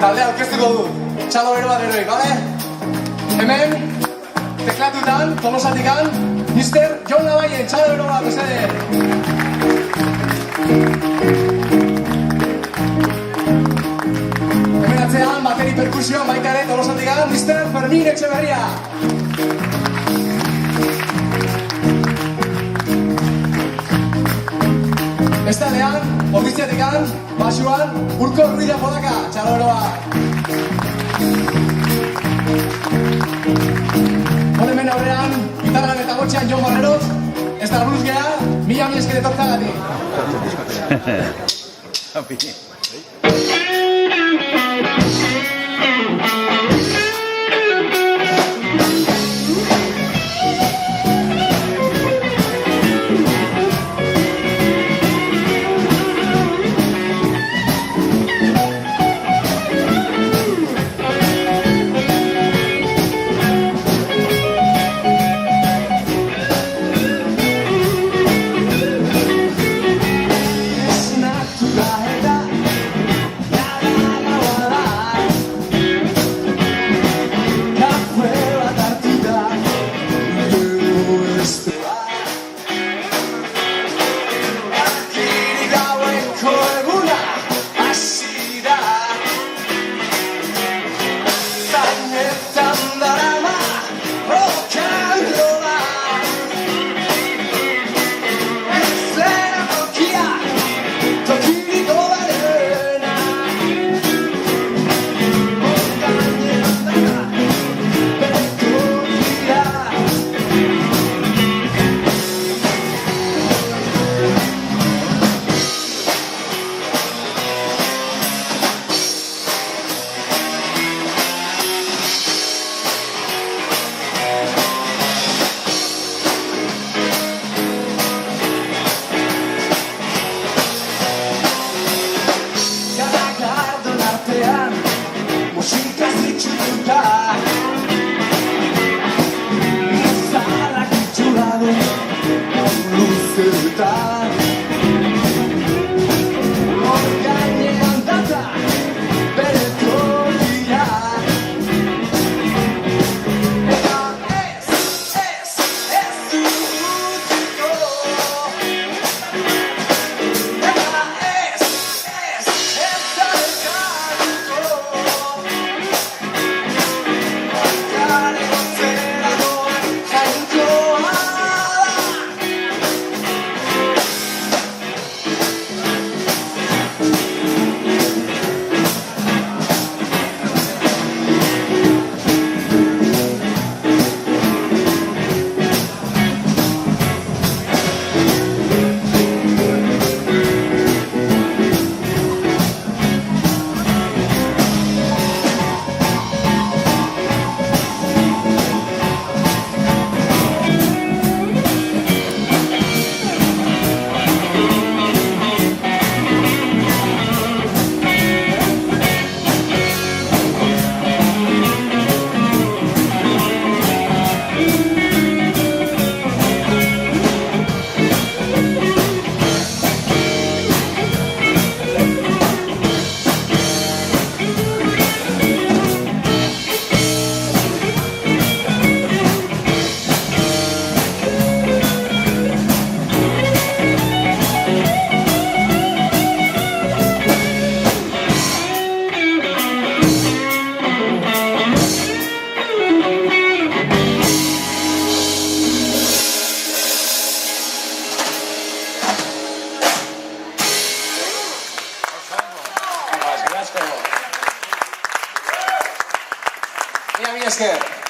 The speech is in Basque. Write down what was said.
Taldea aurkeztuko du, txalo bero bat eroik, bale? Hemen, teklatutan, Tolosatikan, Mr. Jon Lavalle, txalo bero bat, mesede. Hemen atzean, bateri perkusioan baita ere, Tolosatikan, Mr. Fermin Etxeberria. Bestalean, ofizietekan, basuan, Urko Ruida Polaka, txalo bero bat. Hemen aurrean, gitarran eta botxean Jon Barreros, ez da buruz geha, mila esker etortzagatik. Mila esker.